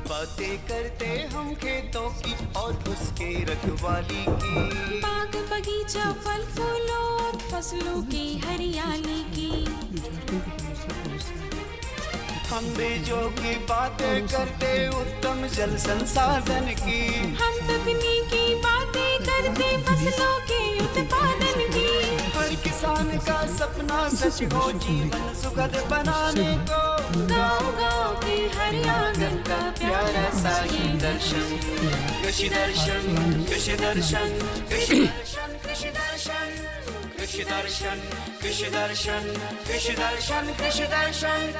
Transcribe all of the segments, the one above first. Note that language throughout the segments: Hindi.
बातें करते हम खेतों की और उसके रखवाली की, बाग बगीचा फल फूलों और फसलों की हरियाली की। हम बीजों की बातें करते उत्तम जल संसाधन की, हम तकनीकी बातें करते फसलों के उत्पादन की। हर किसान का सपना सच हो जीवन सुखद बनाने को, गाँव-गाँव के हर आंगन का प्यारा सा ये दर्शन। कृषि दर्शन, कृषि दर्शन, कृषि दर्शन, कृषि दर्शन, कृषि दर्शन, कृषि दर्शन, कृषि दर्शन, कृषि दर्शन।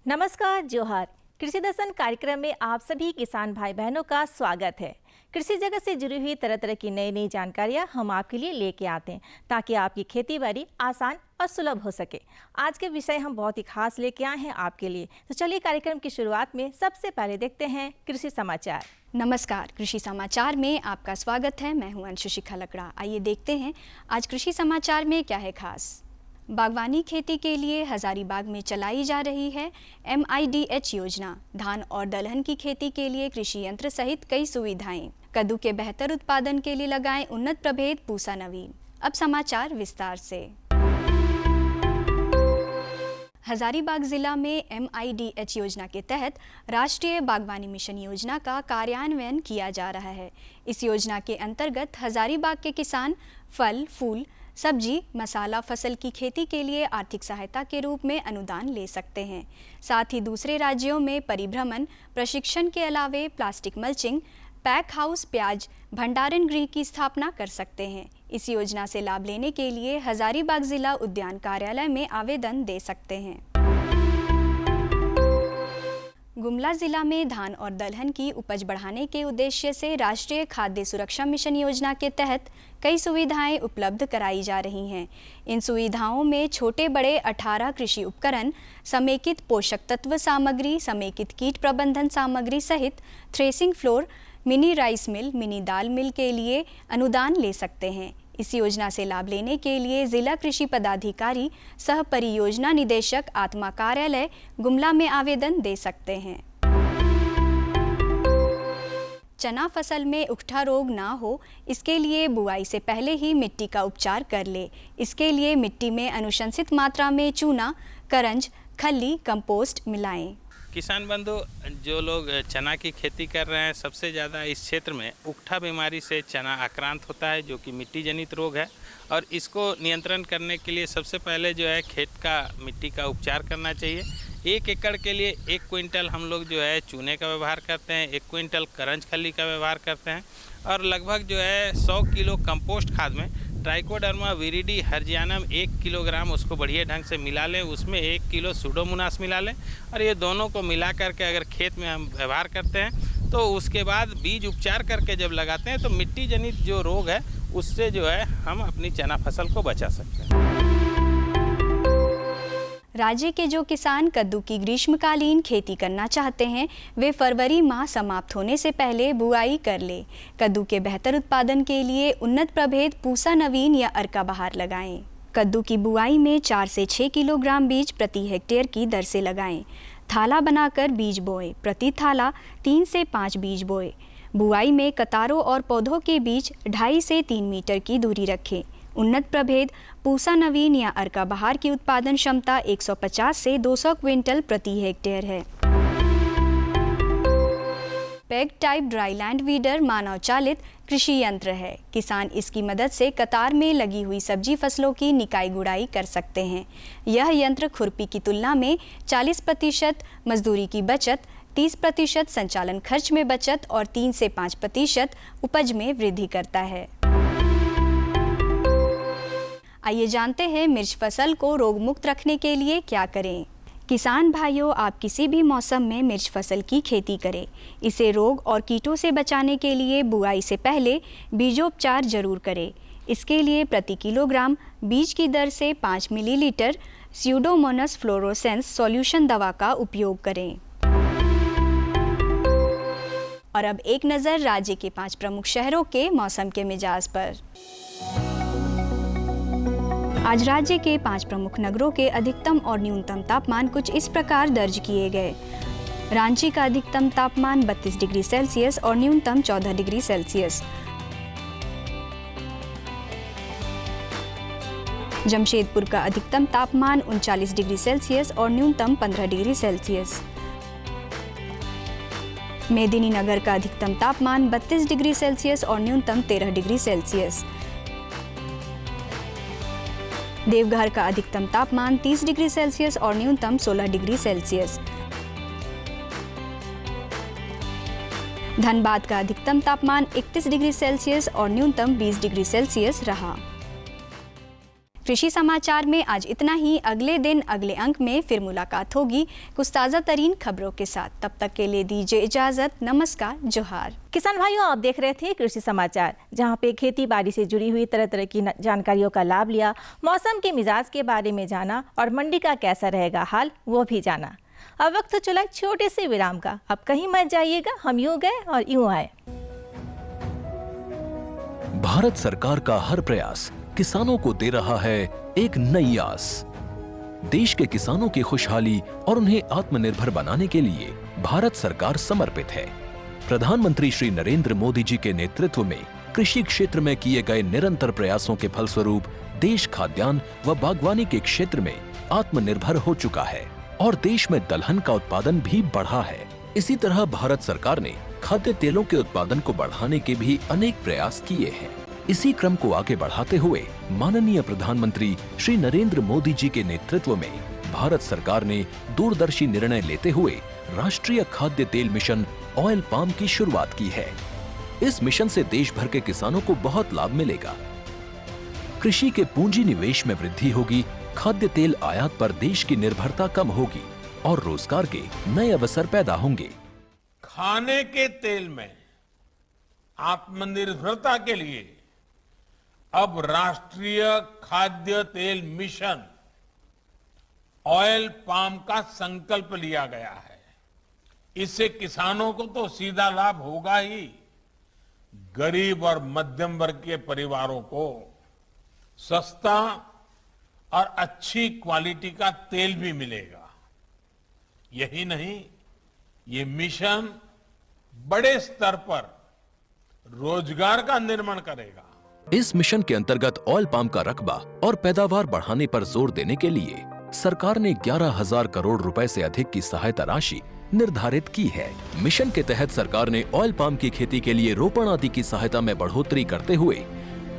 नमस्कार, जोहार। कृषि दर्शन कार्यक्रम में आप सभी किसान भाई बहनों का स्वागत है। कृषि जगत से जुड़ी हुई तरह तरह की नई नई जानकारियां हम आपके लिए लेके आते हैं ताकि आपकी खेती बाड़ी आसान और सुलभ हो सके। आज के विषय हम बहुत ही खास लेके आए हैं आपके लिए। तो चलिए कार्यक्रम की शुरुआत में सबसे पहले देखते हैं कृषि समाचार। नमस्कार, कृषि समाचार में आपका स्वागत है। मैं हूं अंशुशिखा लकड़ा। आइए देखते हैं आज कृषि समाचार में क्या है खास। बागवानी खेती के लिए हजारीबाग में चलाई जा रही है MIDH योजना। धान और दलहन की खेती के लिए कृषि यंत्र सहित कई सुविधाएं। कद्दू के बेहतर उत्पादन के लिए लगाएं उन्नत प्रभेद पूसा नवीन। अब समाचार विस्तार से। हजारीबाग जिला में MIDH योजना के तहत राष्ट्रीय बागवानी मिशन योजना का कार्यान्वयन किया जा रहा है। इस योजना के अंतर्गत हजारीबाग के किसान फल, फूल, सब्जी, मसाला फसल की खेती के लिए आर्थिक सहायता के रूप में अनुदान ले सकते हैं। साथ ही दूसरे राज्यों में परिभ्रमण, प्रशिक्षण के अलावे प्लास्टिक मल्चिंग, पैक हाउस, प्याज भंडारण गृह की स्थापना कर सकते हैं। इस योजना से लाभ लेने के लिए हजारीबाग जिला उद्यान कार्यालय में आवेदन दे सकते हैं। गुमला जिला में धान और दलहन की उपज बढ़ाने के उद्देश्य से राष्ट्रीय खाद्य सुरक्षा मिशन योजना के तहत कई सुविधाएं उपलब्ध कराई जा रही हैं। इन सुविधाओं में छोटे बड़े 18 कृषि उपकरण, समेकित पोषक तत्व सामग्री, समेकित कीट प्रबंधन सामग्री सहित threshing floor, mini rice mill, mini दाल मिल के लिए अनुदान ले सकते हैं। इस योजना से लाभ लेने के लिए जिला कृषि पदाधिकारी सह परियोजना निदेशक आत्मा कार्यालय गुमला में आवेदन दे सकते हैं। चना फसल में उकठा रोग ना हो, इसके लिए बुआई से पहले ही मिट्टी का उपचार कर ले। इसके लिए मिट्टी में अनुशंसित मात्रा में चूना, करंज, खल्ली, कंपोस्ट मिलाएं। किसान बंधु, जो लोग चना की खेती कर रहे हैं, सबसे ज़्यादा इस क्षेत्र में उकठा बीमारी से चना आक्रांत होता है, जो कि मिट्टी जनित रोग है। और इसको नियंत्रण करने के लिए सबसे पहले जो है खेत का मिट्टी का उपचार करना चाहिए। 1 एकड़ के लिए 1 क्विंटल हम लोग जो है चूने का व्यवहार करते हैं, 1 क्विंटल करंज खली का व्यवहार करते हैं और लगभग जो है 100 किलो कंपोस्ट खाद में ट्राइकोडर्मा विरिडी हर्जियानम 1 किलोग्राम उसको बढ़िया ढंग से मिला लें। उसमें 1 किलो सूडोमोनास मिला लें और ये दोनों को मिला करके अगर खेत में हम व्यवहार करते हैं तो उसके बाद बीज उपचार करके जब लगाते हैं तो मिट्टी जनित जो रोग है उससे जो है हम अपनी चना फसल को बचा सकते हैं। राज्य के जो किसान कद्दू की ग्रीष्मकालीन खेती करना चाहते हैं, वे फरवरी माह समाप्त होने से पहले बुआई कर ले। कद्दू के बेहतर उत्पादन के लिए उन्नत प्रभेद पूसा नवीन या अर्का बहार लगाएं। कद्दू की बुआई में 4 से 6 किलोग्राम बीज प्रति हेक्टेयर की दर से लगाएं। थाला बनाकर बीज बोएं। प्रति थाला 3 से 5 बीज बोएं। बुआई में कतारों और पौधों के बीच 2.5 से 3 मीटर की दूरी रखें। उन्नत प्रभेद पूसा नवीन या अर्का बहार की उत्पादन क्षमता 150 से 200 क्विंटल प्रति हेक्टेयर है। पेग टाइप ड्राईलैंड वीडर मानव चालित कृषि यंत्र है। किसान इसकी मदद से कतार में लगी हुई सब्जी फसलों की निकाई गुड़ाई कर सकते हैं। यह यंत्र खुरपी की तुलना में 40% मजदूरी की बचत, 30% संचालन खर्च में बचत और 3 से 5% उपज में वृद्धि करता है। आइए जानते हैं मिर्च फसल को रोग मुक्त रखने के लिए क्या करें। किसान भाइयों, आप किसी भी मौसम में मिर्च फसल की खेती करें। इसे रोग और कीटों से बचाने के लिए बुआई से पहले बीजोपचार जरूर करें। इसके लिए प्रति किलोग्राम बीज की दर से 5 मिलीलीटर स्यूडोमोनास फ्लोरोसेंस सॉल्यूशन दवा का उपयोग करें। और अब एक नज़र राज्य के 5 प्रमुख शहरों के मौसम के मिजाज पर। आज राज्य के 5 प्रमुख नगरों के अधिकतम और न्यूनतम तापमान कुछ इस प्रकार दर्ज किए गए। रांची का अधिकतम तापमान 32 डिग्री सेल्सियस और न्यूनतम 14 डिग्री सेल्सियस। जमशेदपुर का अधिकतम तापमान 39 डिग्री सेल्सियस और न्यूनतम 15 डिग्री सेल्सियस। मेदिनीनगर का अधिकतम तापमान 32 डिग्री सेल्सियस और न्यूनतम 13 डिग्री सेल्सियस। देवघर का अधिकतम तापमान 30 डिग्री सेल्सियस और न्यूनतम 16 डिग्री सेल्सियस। धनबाद का अधिकतम तापमान 31 डिग्री सेल्सियस और न्यूनतम 20 डिग्री सेल्सियस रहा। कृषि समाचार में आज इतना ही। अगले दिन अगले अंक में फिर मुलाकात होगी कुछ ताज़ा तरीन खबरों के साथ। तब तक के लिए दीजिए इजाज़त। नमस्कार, जोहार। किसान भाइयों, आप देख रहे थे कृषि समाचार, जहां पे खेती बाड़ी से जुड़ी हुई तरह तरह की जानकारियों का लाभ लिया, मौसम के मिजाज के बारे में जाना और मंडी का कैसा रहेगा हाल वो भी जाना। अब वक्त तो चला छोटे से विराम का। अब कहीं मत जाइएगा, हम यूं गए और यूं आए। भारत सरकार का हर प्रयास किसानों को दे रहा है एक नई आस। देश के किसानों की खुशहाली और उन्हें आत्मनिर्भर बनाने के लिए भारत सरकार समर्पित है। प्रधानमंत्री श्री नरेंद्र मोदी जी के नेतृत्व में कृषि क्षेत्र में किए गए निरंतर प्रयासों के फलस्वरूप देश खाद्यान्न व बागवानी के क्षेत्र में आत्मनिर्भर हो चुका है और देश में दलहन का उत्पादन भी बढ़ा है। इसी तरह भारत सरकार ने खाद्य तेलों के उत्पादन को बढ़ाने के भी अनेक प्रयास किए हैं। इसी क्रम को आगे बढ़ाते हुए माननीय प्रधानमंत्री श्री नरेंद्र मोदी जी के नेतृत्व में भारत सरकार ने दूरदर्शी निर्णय लेते हुए राष्ट्रीय खाद्य तेल मिशन ऑयल पाम की शुरुआत की है। इस मिशन से देश भर के किसानों को बहुत लाभ मिलेगा। कृषि के पूंजी निवेश में वृद्धि होगी, खाद्य तेल आयात पर देश की निर्भरता कम होगी और रोजगार के नए अवसर पैदा होंगे। खाने के तेल में आत्मनिर्भरता के लिए अब राष्ट्रीय खाद्य तेल मिशन ऑयल पाम का संकल्प लिया गया है। इससे किसानों को तो सीधा लाभ होगा ही, गरीब और मध्यम वर्ग के परिवारों को सस्ता और अच्छी क्वालिटी का तेल भी मिलेगा। यही नहीं, ये मिशन बड़े स्तर पर रोजगार का निर्माण करेगा। इस मिशन के अंतर्गत ऑयल पाम का रकबा और पैदावार बढ़ाने पर जोर देने के लिए सरकार ने 11,000 करोड़ रुपए से अधिक की सहायता राशि निर्धारित की है। मिशन के तहत सरकार ने ऑयल पाम की खेती के लिए रोपण आदि की सहायता में बढ़ोतरी करते हुए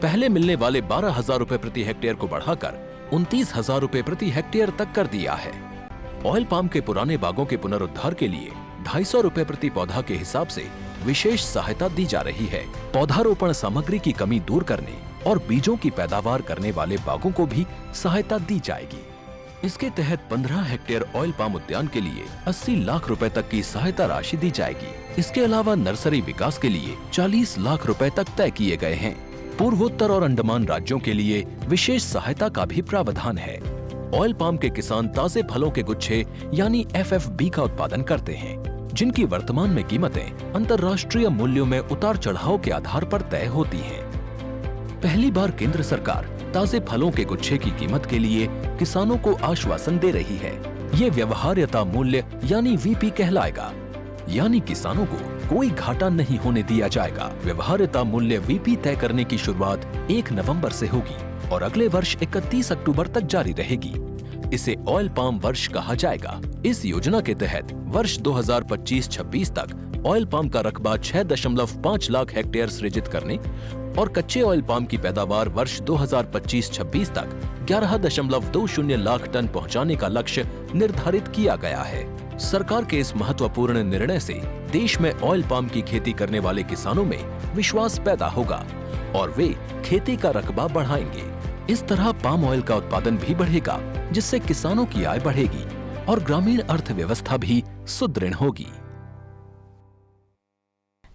पहले मिलने वाले 12,000 रुपए प्रति हेक्टेयर को बढ़ाकर 29,000 रुपए प्रति हेक्टेयर तक कर दिया है। ऑयल पाम के पुराने बागों के पुनरुद्धार के लिए 250 रुपए प्रति पौधा के हिसाब से विशेष सहायता दी जा रही है। पौधारोपण सामग्री की कमी दूर करने और बीजों की पैदावार करने वाले बागों को भी सहायता दी जाएगी। इसके तहत 15 हेक्टेयर ऑयल पाम उद्यान के लिए 80 लाख रुपए तक की सहायता राशि दी जाएगी। इसके अलावा नर्सरी विकास के लिए 40 लाख रुपए तक तय किए गए हैं। पूर्वोत्तर और अंडमान राज्यों के लिए विशेष सहायता का भी प्रावधान है। ऑयल पाम के किसान ताजे फलों के गुच्छे यानी FFB का उत्पादन करते हैं, जिनकी वर्तमान में कीमतें अंतर्राष्ट्रीय मूल्यों में उतार चढ़ाव के आधार पर तय होती हैं। पहली बार केंद्र सरकार ताजे फलों के गुच्छे की कीमत के लिए किसानों को आश्वासन दे रही है। ये व्यवहार्यता मूल्य यानी VP कहलाएगा, यानी किसानों को कोई घाटा नहीं होने दिया जाएगा। व्यवहार्यता मूल्य VP तय करने की शुरुआत 1 नवंबर से होगी और अगले वर्ष 31 अक्टूबर तक जारी रहेगी। इसे ऑयल पाम वर्ष कहा जाएगा। इस योजना के तहत वर्ष 2025-26 तक ऑयल पाम का रकबा 6.5 लाख हेक्टेयर सृजित करने और कच्चे ऑयल पाम की पैदावार वर्ष 2025-26 तक 11.20 लाख टन पहुंचाने का लक्ष्य निर्धारित किया गया है। सरकार के इस महत्वपूर्ण निर्णय से देश में ऑयल पाम की खेती करने वाले किसानों में विश्वास पैदा होगा और वे खेती का रकबा बढ़ाएंगे। इस तरह पाम ऑयल का उत्पादन भी बढ़ेगा, जिससे किसानों की आय बढ़ेगी और ग्रामीण अर्थव्यवस्था भी सुदृढ़ होगी।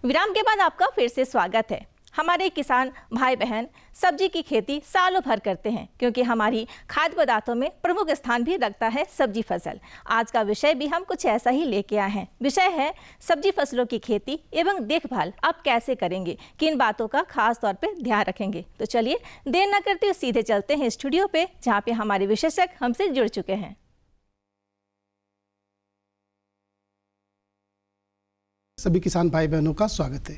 विराम के बाद आपका फिर से स्वागत है। हमारे किसान भाई बहन सब्जी की खेती सालों भर करते हैं क्योंकि हमारी खाद्य पदार्थों में प्रमुख स्थान भी रखता है सब्जी फसल। आज का विषय भी हम कुछ ऐसा ही लेके आए हैं। विषय है सब्जी फसलों की खेती एवं देखभाल आप कैसे करेंगे, किन बातों का खास तौर पे ध्यान रखेंगे। तो चलिए देर न करते हुए सीधे चलते हैं स्टूडियो पे, जहाँ पे हमारे विशेषज्ञ हमसे जुड़ चुके हैं। सभी किसान भाई बहनों का स्वागत है।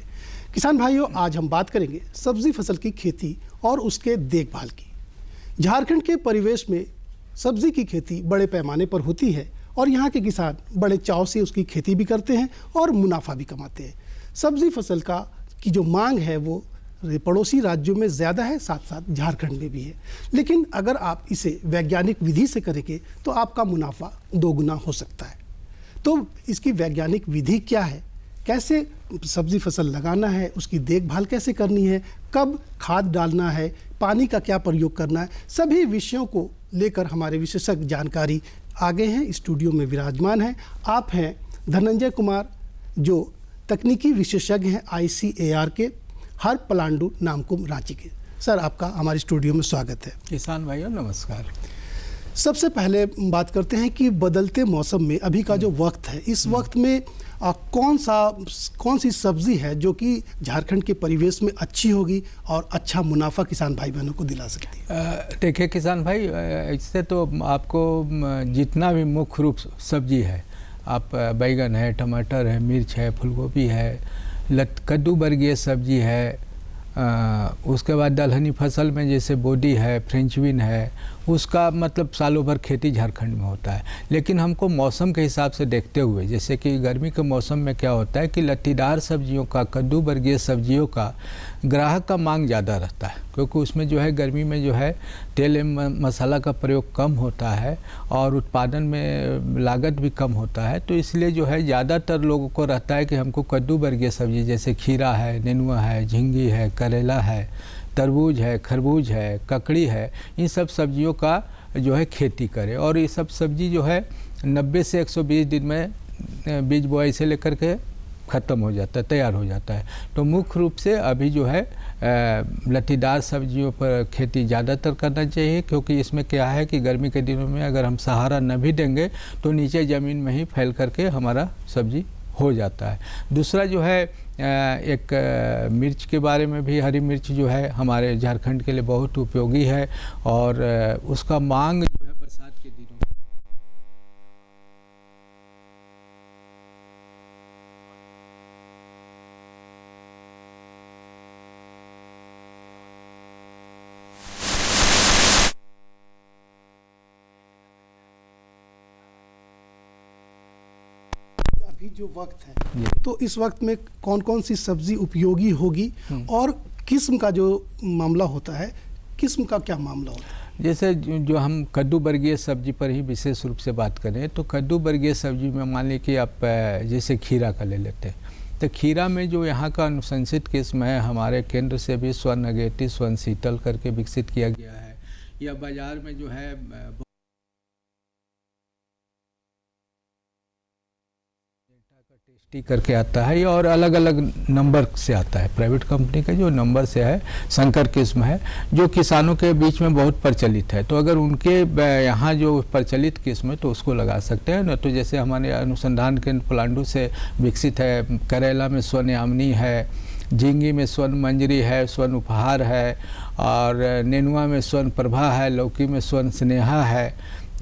किसान भाइयों, आज हम बात करेंगे सब्जी फसल की खेती और उसके देखभाल की। झारखंड के परिवेश में सब्जी की खेती बड़े पैमाने पर होती है और यहाँ के किसान बड़े चाव से उसकी खेती भी करते हैं और मुनाफा भी कमाते हैं। सब्जी फसल की जो मांग है वो पड़ोसी राज्यों में ज़्यादा है, साथ साथ झारखंड में भी है। लेकिन अगर आप इसे वैज्ञानिक विधि से करेंगे तो आपका मुनाफा दोगुना हो सकता है। तो इसकी वैज्ञानिक विधि क्या है, कैसे सब्जी फसल लगाना है, उसकी देखभाल कैसे करनी है, कब खाद डालना है, पानी का क्या प्रयोग करना है, सभी विषयों को लेकर हमारे विशेषज्ञ जानकारी आगे हैं, स्टूडियो में विराजमान हैं। आप हैं धनंजय कुमार, जो तकनीकी विशेषज्ञ हैं ICAR के, हर पलांडू नामकुम रांची के। सर, आपका हमारे स्टूडियो में स्वागत है। किसान भाइयों नमस्कार। सबसे पहले बात करते हैं कि बदलते मौसम में अभी का जो वक्त है, इस वक्त में कौन सी सब्जी है जो कि झारखंड के परिवेश में अच्छी होगी और अच्छा मुनाफा किसान भाई बहनों को दिला सकती है? देखिए किसान भाई, इससे तो आपको जितना भी मुख्य रूप सब्जी है, आप बैगन है, टमाटर है, मिर्च है, फूलगोभी है, कद्दू वर्गीय सब्जी है, उसके बाद दलहनी फसल में जैसे बोडी है, फ्रेंच बीन है, उसका मतलब सालों भर खेती झारखंड में होता है। लेकिन हमको मौसम के हिसाब से देखते हुए, जैसे कि गर्मी के मौसम में क्या होता है कि लत्तीदार सब्जियों का, कद्दू वर्गीय सब्जियों का ग्राहक का मांग ज़्यादा रहता है, क्योंकि उसमें जो है गर्मी में जो है तेल एवं मसाला का प्रयोग कम होता है और उत्पादन में लागत भी कम होता है। तो इसलिए जो है ज़्यादातर लोगों को रहता है कि हमको कद्दू वर्गीय सब्जी जैसे खीरा है, नेनुआ है, झींगी है, करेला है, तरबूज है, खरबूज है, ककड़ी है, इन सब सब्जियों का जो है खेती करें। और ये सब सब्जी जो है 90 से 120 दिन में बीज बुआई से लेकर के ख़त्म हो जाता है, तैयार हो जाता है। तो मुख्य रूप से अभी जो है लत्तीदार सब्जियों पर खेती ज़्यादातर करना चाहिए, क्योंकि इसमें क्या है कि गर्मी के दिनों में अगर हम सहारा न भी देंगे तो नीचे ज़मीन में ही फैल करके हमारा सब्जी हो जाता है। दूसरा जो है एक मिर्च के बारे में भी, हरी मिर्च जो है हमारे झारखंड के लिए बहुत उपयोगी है और उसका मांग जो है बरसात के दिनों में अभी जो वक्त है, तो इस वक्त में कौन कौन सी सब्जी उपयोगी होगी और किस्म का जो मामला होता है, किस्म का क्या मामला होता है? जैसे जो हम कद्दू वर्गीय सब्जी पर ही विशेष रूप से बात करें तो कद्दू वर्गीय सब्जी में मान लीजिए कि आप जैसे खीरा का ले लेते हैं, तो खीरा में जो यहाँ का अनुशंसित किस्म है, हमारे केंद्र से भी स्वर्ण अगेती, स्वर्ण शीतल करके विकसित किया गया है, या बाजार में जो है टेस्टी करके आता है, और अलग अलग नंबर से आता है, प्राइवेट कंपनी का जो नंबर से है, शंकर किस्म है जो किसानों के बीच में बहुत प्रचलित है। तो अगर उनके यहाँ जो प्रचलित किस्म है तो उसको लगा सकते हैं। न तो जैसे हमारे अनुसंधान केंद्र पलांडू से विकसित है, करेला में स्वर्ण यामिनी है, झींगी में स्वर्ण मंजरी है, स्वर्ण उपहार है, और नेनुआ में स्वर्ण प्रभा है, लौकी में स्वर्ण स्नेहा है।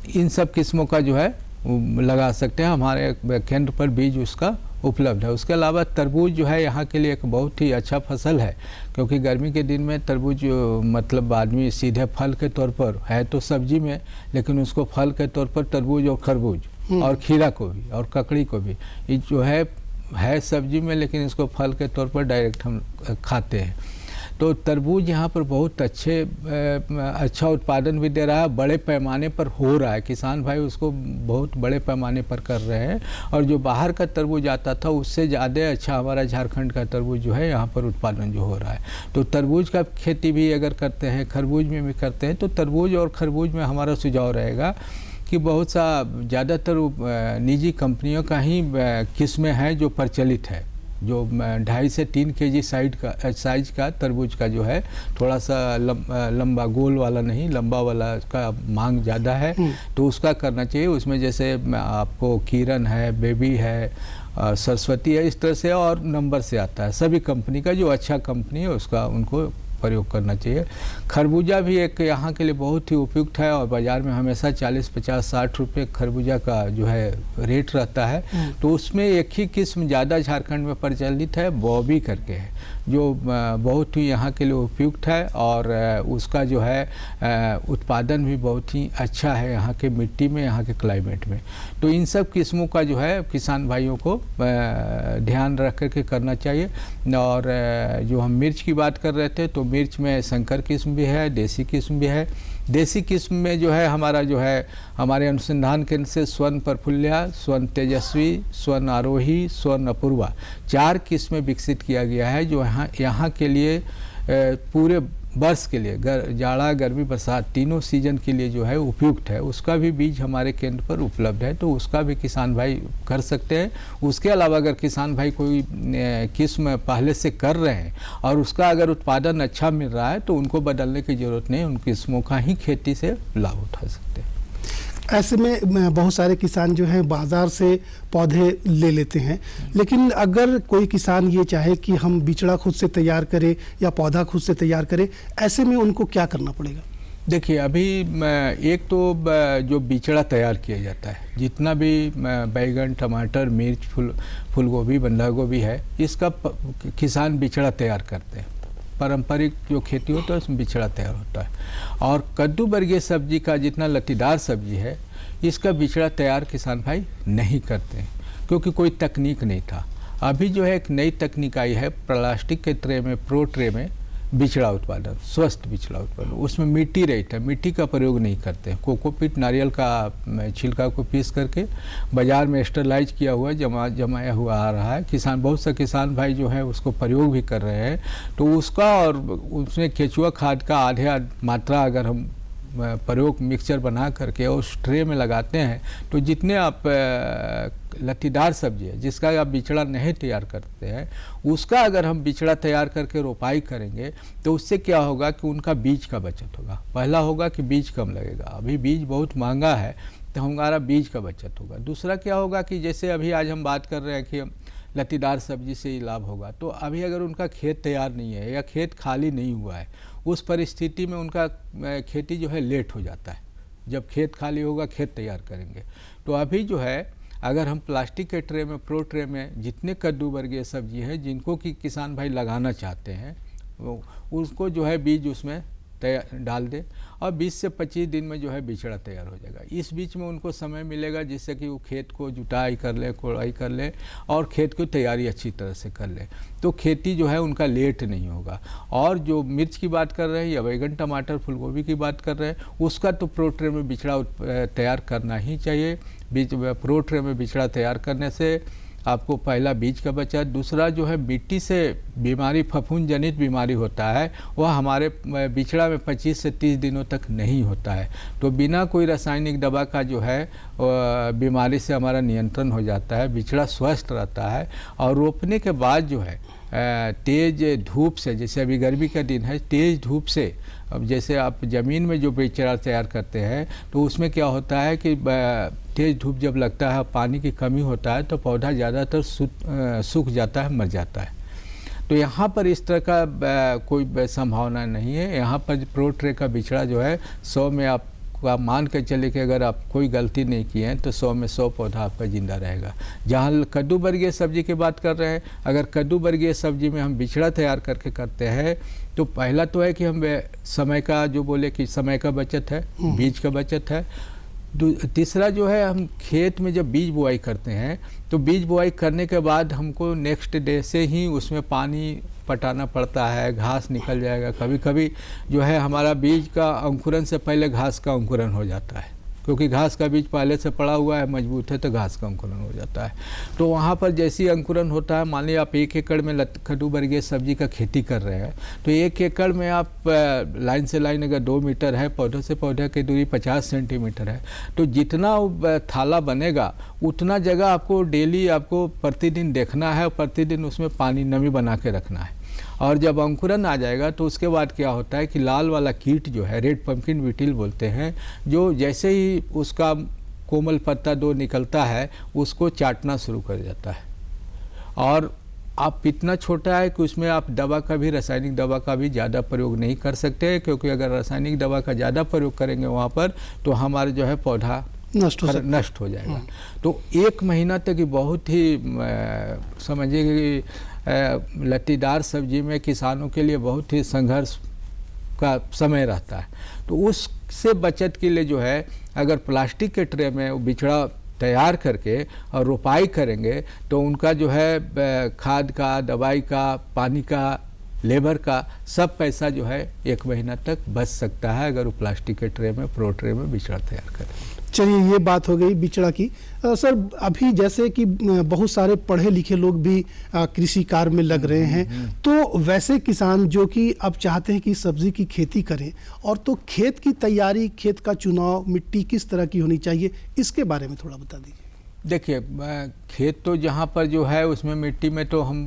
इन सब किस्मों का जो है लगा सकते हैं, हमारे केंद्र पर बीज उसका उपलब्ध है। उसके अलावा तरबूज जो है यहाँ के लिए एक बहुत ही अच्छा फसल है, क्योंकि गर्मी के दिन में तरबूज मतलब आदमी सीधे फल के तौर पर है तो सब्जी में, लेकिन उसको फल के तौर पर तरबूज और खरबूज और खीरा को भी और ककड़ी को भी, ये जो है सब्जी में, लेकिन इसको फल के तौर पर डायरेक्ट हम खाते हैं। तो तरबूज यहाँ पर बहुत अच्छा उत्पादन भी दे रहा है, बड़े पैमाने पर हो रहा है, किसान भाई उसको बहुत बड़े पैमाने पर कर रहे हैं। और जो बाहर का तरबूज आता था उससे ज़्यादा अच्छा हमारा झारखंड का तरबूज जो है यहाँ पर उत्पादन जो हो रहा है। तो तरबूज का खेती भी अगर करते हैं, खरबूज में भी करते हैं, तो तरबूज और खरबूज में हमारा सुझाव रहेगा कि बहुत सा ज़्यादातर निजी कंपनियों का ही किस्में हैं जो प्रचलित है जो 2.5 से 3 kg साइज का तरबूज का जो है थोड़ा सा लंबा गोल वाला नहीं, लंबा वाला का मांग ज़्यादा है, तो उसका करना चाहिए। उसमें जैसे आपको किरण है, बेबी है, सरस्वती है, इस तरह से और नंबर से आता है। सभी कंपनी का जो अच्छा कंपनी है उसका उनको प्रयोग करना चाहिए। खरबूजा भी एक यहाँ के लिए बहुत ही उपयुक्त है और बाज़ार में हमेशा 40, 50, 60 रुपये खरबूजा का जो है रेट रहता है। तो उसमें एक ही किस्म ज़्यादा झारखंड में प्रचलित है, बॉबी करके है, जो बहुत ही यहाँ के लिए उपयुक्त है और उसका जो है उत्पादन भी बहुत ही अच्छा है यहाँ के मिट्टी में, यहाँ के क्लाइमेट में। तो इन सब किस्मों का जो है किसान भाइयों को ध्यान रख करके करना चाहिए। और जो हम मिर्च की बात कर रहे थे, तो मिर्च में संकर किस्म भी है, देसी किस्म भी है। देसी किस्म में जो है हमारा जो है हमारे अनुसंधान केंद्र से स्वर्ण प्रफुल्ल्या, स्वर्ण तेजस्वी, स्वर्ण आरोही, स्वर्ण अपूर्वा 4 किस्में विकसित किया गया है, जो यहाँ के लिए पूरे वर्ष के लिए जाड़ा, गर्मी, बरसात तीनों सीजन के लिए जो है उपयुक्त है। उसका भी बीज हमारे केंद्र पर उपलब्ध है, तो उसका भी किसान भाई कर सकते हैं। उसके अलावा अगर किसान भाई कोई किस्म पहले से कर रहे हैं और उसका अगर उत्पादन अच्छा मिल रहा है, तो उनको बदलने की ज़रूरत नहीं, उन किस्मों का ही खेती से लाभ उठा सकते हैं। ऐसे में बहुत सारे किसान जो हैं बाज़ार से पौधे ले लेते हैं, लेकिन अगर कोई किसान ये चाहे कि हम बिचड़ा खुद से तैयार करें या पौधा खुद से तैयार करें, ऐसे में उनको क्या करना पड़ेगा? देखिए, अभी एक तो जो बिचड़ा तैयार किया जाता है, जितना भी बैगन, टमाटर, मिर्च, फूलगोभी, बंधा गोभी है, इसका किसान बिचड़ा तैयार करते हैं। पारंपरिक जो खेती होता है उसमें बिचड़ा तैयार होता है। और कद्दू वर्गीय सब्जी का जितना लतीदार सब्जी है, इसका बिचड़ा तैयार किसान भाई नहीं करते हैं, क्योंकि कोई तकनीक नहीं था। अभी जो है एक नई तकनीक आई है, प्लास्टिक के ट्रे में, प्रो ट्रे में बिचड़ा उत्पादन, स्वस्थ बिचड़ा उत्पादन। उसमें मिट्टी रहता है, मिट्टी का प्रयोग नहीं करते हैं। कोकोपीट, नारियल का छिलका को पीस करके बाज़ार में स्टरलाइज किया हुआ जमाया हुआ आ रहा है। किसान, बहुत से किसान भाई जो है उसको प्रयोग भी कर रहे हैं। तो उसका और उसमें केचुआ खाद का आधे मात्रा अगर हम प्रयोग मिक्सचर बना करके उस ट्रे में लगाते हैं, तो जितने आप लतीदार सब्जी है जिसका आप बिचड़ा नहीं तैयार करते हैं, उसका अगर हम बिचड़ा तैयार करके रोपाई करेंगे, तो उससे क्या होगा कि उनका बीज का बचत होगा। पहला होगा कि बीज कम लगेगा, अभी बीज बहुत महंगा है, तो हमारा बीज का बचत होगा। दूसरा क्या होगा कि जैसे अभी आज हम बात कर रहे हैं कि लतीदार सब्जी से ही लाभ होगा, तो अभी अगर उनका खेत तैयार नहीं है या खेत खाली नहीं हुआ है, उस परिस्थिति में उनका खेती जो है लेट हो जाता है। जब खेत खाली होगा, खेत तैयार करेंगे। तो अभी जो है अगर हम प्लास्टिक के ट्रे में, प्रो ट्रे में जितने कद्दू वर्गीय सब्जी है जिनको कि किसान भाई लगाना चाहते हैं, उसको जो है बीज उसमें डाल दें और 20 से 25 दिन में जो है बिचड़ा तैयार हो जाएगा। इस बीच में उनको समय मिलेगा जिससे कि वो खेत को जुताई कर ले, कोड़ाई कर ले और खेत की तैयारी अच्छी तरह से कर ले, तो खेती जो है उनका लेट नहीं होगा। और जो मिर्च की बात कर रहे हैं या बैगन, टमाटर, फूलगोभी की बात कर रहे हैं, उसका तो प्रो ट्रे में बिचड़ा तैयार करना ही चाहिए। प्रो ट्रे में बिचड़ा तैयार करने से आपको पहला बीज का बचत, दूसरा जो है मिट्टी से बीमारी, फफूंद जनित बीमारी होता है, वह हमारे बिचड़ा में 25 से 30 दिनों तक नहीं होता है। तो बिना कोई रासायनिक दवा का जो है बीमारी से हमारा नियंत्रण हो जाता है, बिचड़ा स्वस्थ रहता है। और रोपने के बाद जो है तेज़ धूप से, जैसे अभी गर्मी का दिन है, तेज़ धूप से, अब जैसे आप ज़मीन में जो बिचड़ा तैयार करते हैं, तो उसमें क्या होता है कि तेज़ धूप जब लगता है, पानी की कमी होता है, तो पौधा ज़्यादातर सूख जाता है, मर जाता है। तो यहाँ पर इस तरह का कोई संभावना नहीं है। यहाँ पर प्रो ट्रे का बिचड़ा जो है 100 में आप मान के चले कि अगर आप कोई गलती नहीं की है तो 100 में 100 पौधा आपका ज़िंदा रहेगा। जहाँ कद्दू वर्गीय सब्जी की बात कर रहे हैं, अगर कद्दू वर्गीय सब्जी में हम बिचड़ा तैयार करके करते हैं, तो पहला तो है कि हम समय का, जो बोले कि समय का बचत है, बीज का बचत है। तीसरा जो है, हम खेत में जब बीज बुआई करते हैं, तो बीज बुआई करने के बाद हमको नेक्स्ट डे से ही उसमें पानी पटाना पड़ता है, घास निकल जाएगा। कभी कभी जो है हमारा बीज का अंकुरन से पहले घास का अंकुरन हो जाता है, क्योंकि घास का बीज पहले से पड़ा हुआ है, मजबूत है, तो घास का अंकुरण हो जाता है। तो वहाँ पर जैसे ही अंकुरण होता है, मान लीजिए आप 1 एकड़ में कद्दू वर्गीय सब्जी का खेती कर रहे हैं, तो 1 एकड़ में आप लाइन से लाइन अगर 2 मीटर है, पौधे से पौधे की दूरी 50 सेंटीमीटर है, तो जितना थाला बनेगा उतना जगह आपको डेली आपको प्रतिदिन देखना है और प्रतिदिन उसमें पानी नमी बना के रखना है। और जब अंकुरन आ जाएगा तो उसके बाद क्या होता है कि लाल वाला कीट जो है, रेड पंपकिन बीटल बोलते हैं, जो जैसे ही उसका कोमल पत्ता 2 निकलता है उसको चाटना शुरू कर जाता है। और आप इतना छोटा है कि उसमें आप दवा का भी, रासायनिक दवा का भी ज़्यादा प्रयोग नहीं कर सकते, क्योंकि अगर रासायनिक दवा का ज़्यादा प्रयोग करेंगे वहाँ पर तो हमारे जो है पौधा नष्ट हो जाएगा। तो 1 महीना तक ही बहुत ही समझिए कि लत्तीदार सब्जी में किसानों के लिए बहुत ही संघर्ष का समय रहता है। तो उससे बचत के लिए जो है, अगर प्लास्टिक के ट्रे में वो बिचड़ा तैयार करके और रोपाई करेंगे तो उनका जो है खाद का, दवाई का, पानी का, लेबर का सब पैसा जो है 1 महीना तक बच सकता है, अगर वो प्लास्टिक के ट्रे में, प्रो ट्रे में बिचड़ा तैयार करें। चलिए, ये बात हो गई बिचड़ा की। सर, अभी जैसे कि बहुत सारे पढ़े लिखे लोग भी कृषि कार्य में लग रहे हैं, तो वैसे किसान जो कि अब चाहते हैं कि सब्जी की खेती करें, और तो खेत की तैयारी, खेत का चुनाव, मिट्टी किस तरह की होनी चाहिए, इसके बारे में थोड़ा बता दीजिए। देखिए, खेत तो जहाँ पर जो है उसमें मिट्टी में तो हम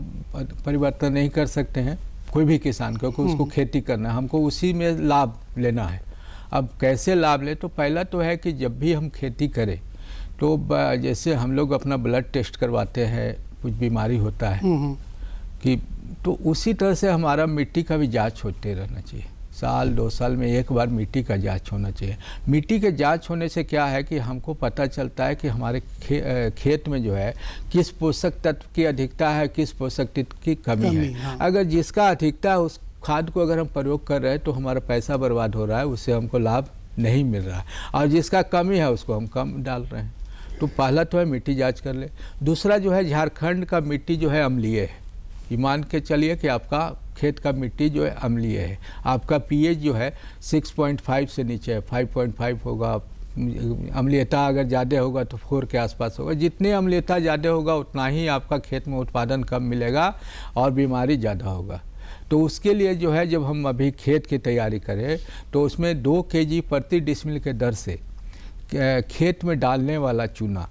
परिवर्तन नहीं कर सकते हैं कोई भी किसान को, उसको खेती करना है, हमको उसी में लाभ लेना है। अब कैसे लाभ ले, तो पहला तो है कि जब भी हम खेती करें तो जैसे हम लोग अपना ब्लड टेस्ट करवाते हैं, कुछ बीमारी होता है कि, तो उसी तरह से हमारा मिट्टी का भी जांच होते रहना चाहिए। साल 2 साल में एक बार मिट्टी का जांच होना चाहिए। मिट्टी के जांच होने से क्या है कि हमको पता चलता है कि हमारे खेत में जो है किस पोषक तत्व की अधिकता है, किस पोषक तत्व की कमी है। हाँ। अगर जिसका अधिकता है उस खाद को अगर हम प्रयोग कर रहे हैं तो हमारा पैसा बर्बाद हो रहा है, उससे हमको लाभ नहीं मिल रहा है। और जिसका कमी है उसको हम कम डाल रहे हैं। तो पहला तो है मिट्टी जांच कर ले। दूसरा जो है, झारखंड का मिट्टी जो है अम्लीय है। ये मान के चलिए कि आपका खेत का मिट्टी जो है अम्लीय है, आपका पीएच जो है 6.5 से नीचे है, 5.5 होगा। अम्लीयता अगर ज़्यादा होगा तो 4 के आसपास होगा। जितनी अम्लीयता ज़्यादा होगा उतना ही आपका खेत में उत्पादन कम मिलेगा और बीमारी ज़्यादा होगा। तो उसके लिए जो है, जब हम अभी खेत की तैयारी करें तो उसमें 2 kg प्रति डिसमिल के दर से खेत में डालने वाला चूना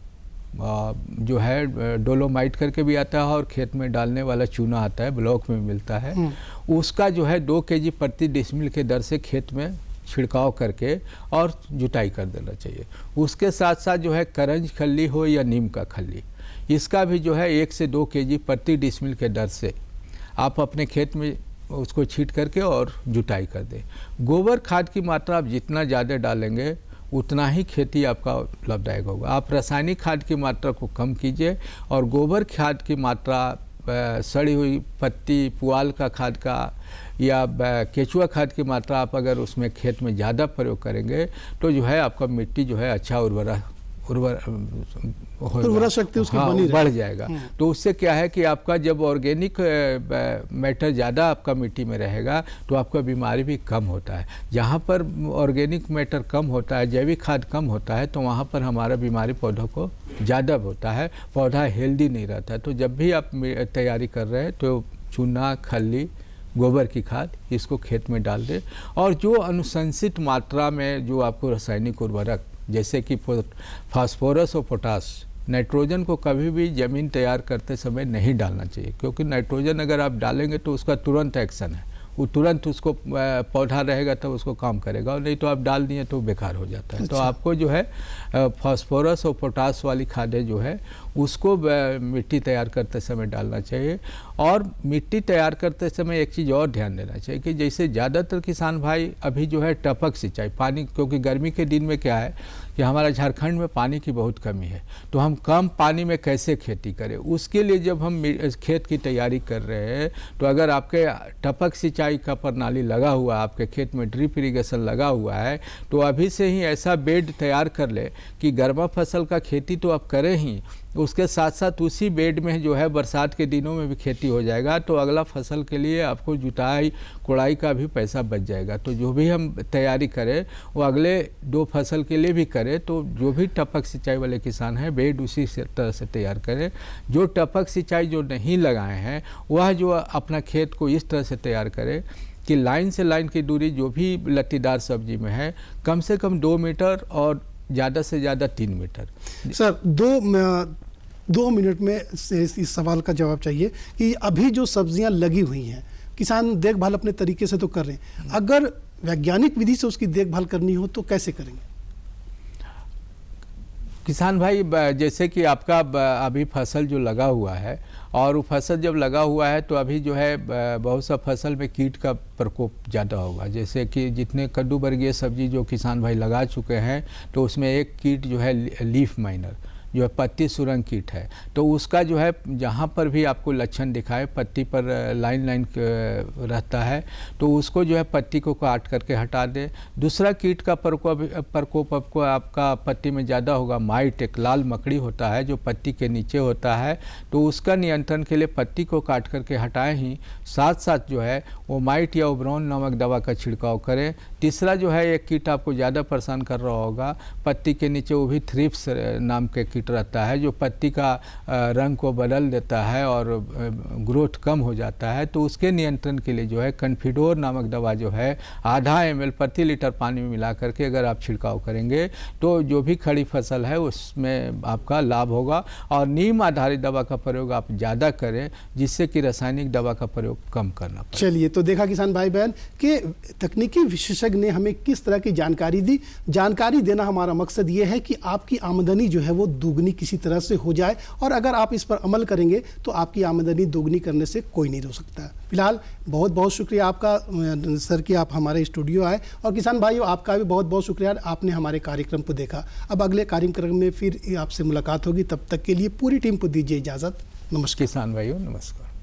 जो है, डोलोमाइट करके भी आता है और खेत में डालने वाला चूना आता है, ब्लॉक में मिलता है, उसका जो है 2 kg प्रति डिसमिल के दर से खेत में छिड़काव करके और जुताई कर देना चाहिए। उसके साथ साथ जो है करंज खल्ली हो या नीम का खल्ली, इसका भी जो है 1 से 2 kg प्रति डिसमिल के दर से आप अपने खेत में उसको छींट करके और जुताई कर दें। गोबर खाद की मात्रा आप जितना ज़्यादा डालेंगे उतना ही खेती आपका लाभदायक होगा। आप रासायनिक खाद की मात्रा को कम कीजिए और गोबर खाद की मात्रा, सड़ी हुई पत्ती, पुआल का खाद का या केचुआ खाद की मात्रा आप अगर उसमें खेत में ज़्यादा प्रयोग करेंगे तो जो है आपका मिट्टी जो है अच्छा उर्वरा शक्ति उसकी बनी बढ़ जाएगा। तो उससे क्या है कि आपका जब ऑर्गेनिक मैटर ज़्यादा आपका मिट्टी में रहेगा तो आपका बीमारी भी कम होता है। जहाँ पर ऑर्गेनिक मैटर कम होता है, जैविक खाद कम होता है, तो वहाँ पर हमारा बीमारी पौधों को ज़्यादा होता है, पौधा हेल्दी नहीं रहता है। तो जब भी आप तैयारी कर रहे हैं तो चूना, खल्ली, गोबर की खाद इसको खेत में डाल दें। और जो अनुशंसित मात्रा में जो आपको रासायनिक उर्वरक जैसे कि फास्फोरस और पोटास, नाइट्रोजन को कभी भी ज़मीन तैयार करते समय नहीं डालना चाहिए, क्योंकि नाइट्रोजन अगर आप डालेंगे तो उसका तुरंत एक्शन है, वो तुरंत उसको पौधा रहेगा तब उसको काम करेगा, और नहीं तो आप डाल दिए तो बेकार हो जाता है। अच्छा। तो आपको जो है फास्फोरस और पोटास वाली खादें जो है उसको मिट्टी तैयार करते समय डालना चाहिए। और मिट्टी तैयार करते समय एक चीज़ और ध्यान देना चाहिए कि जैसे ज़्यादातर किसान भाई अभी जो है टपक सिंचाई, पानी, क्योंकि गर्मी के दिन में क्या है कि हमारा झारखंड में पानी की बहुत कमी है, तो हम कम पानी में कैसे खेती करें, उसके लिए जब हम खेत की तैयारी कर रहे हैं तो अगर आपके टपक सिंचाई सिंचाई का प्रणाली लगा हुआ है, आपके खेत में ड्रिप इरिगेशन लगा हुआ है, तो अभी से ही ऐसा बेड तैयार कर ले कि गर्मा फसल का खेती तो आप करें ही, उसके साथ साथ उसी बेड में जो है बरसात के दिनों में भी खेती हो जाएगा, तो अगला फसल के लिए आपको जुताई कोड़ाई का भी पैसा बच जाएगा। तो जो भी हम तैयारी करें वो अगले 2 फसल के लिए भी करें। तो जो भी टपक सिंचाई वाले किसान हैं बेड उसी तरह से तैयार करें। जो टपक सिंचाई जो नहीं लगाए हैं वह जो अपना खेत को इस तरह से तैयार करें कि लाइन से लाइन की दूरी जो भी लत्तीदार सब्जी में है कम से कम 2 मीटर और ज़्यादा से ज़्यादा 3 मीटर। सर 2 मिनट में इस सवाल का जवाब चाहिए कि अभी जो सब्जियां लगी हुई हैं किसान देखभाल अपने तरीके से तो कर रहे हैं, अगर वैज्ञानिक विधि से उसकी देखभाल करनी हो तो कैसे करेंगे? किसान भाई जैसे कि आपका अभी फसल जो लगा हुआ है और वो फसल जब लगा हुआ है तो अभी जो है बहुत सा फसल में कीट का प्रकोप ज़्यादा होगा। जैसे कि जितने कद्दू वर्गीय सब्जी जो किसान भाई लगा चुके हैं तो उसमें एक कीट जो है लीफ माइनर जो है पत्ती सुरंग कीट है, तो उसका जो है जहाँ पर भी आपको लक्षण दिखाए पत्ती पर लाइन लाइन रहता है तो उसको जो है पत्ती को काट करके हटा दे। दूसरा कीट का प्रकोप आपको आपका पत्ती में ज़्यादा होगा, माइट एक लाल मकड़ी होता है जो पत्ती के नीचे होता है, तो उसका नियंत्रण के लिए पत्ती को काट करके हटाएं ही साथ साथ जो है वो माइट या ओब्रोन नामक दवा का छिड़काव करें। तीसरा जो है एक कीट आपको ज़्यादा परेशान कर रहा होगा पत्ती के नीचे, वो भी थ्रिप्स नाम के कीट रहता है जो पत्ती का रंग को बदल देता है और ग्रोथ कम हो जाता है। तो उसके नियंत्रण के लिए जो है कन्फिडोर नामक दवा जो है आधा ml प्रति लीटर पानी में मिला करके अगर आप छिड़काव करेंगे तो जो भी खड़ी फसल है उसमें आपका लाभ होगा। और नीम आधारित दवा का प्रयोग आप ज़्यादा करें जिससे कि रासायनिक दवा का प्रयोग कम करना पड़े। चलिए, तो देखा किसान भाई बहन कि तकनीकी विशेषज्ञ ने हमें किस तरह की जानकारी दी। जानकारी देना हमारा मकसद ये है कि आपकी आमदनी जो है वो दुगनी किसी तरह से हो जाए, और अगर आप इस पर अमल करेंगे तो आपकी आमदनी दोगुनी करने से कोई नहीं रोक सकता। फिलहाल बहुत बहुत शुक्रिया आपका सर कि आप हमारे स्टूडियो आए, और किसान भाइयों आपका भी बहुत बहुत शुक्रिया आपने हमारे कार्यक्रम को देखा। अब अगले कार्यक्रम में फिर आपसे मुलाकात होगी, तब तक के लिए पूरी टीम को दीजिए इजाज़त। नमस्कार किसान भाइयों, नमस्कार।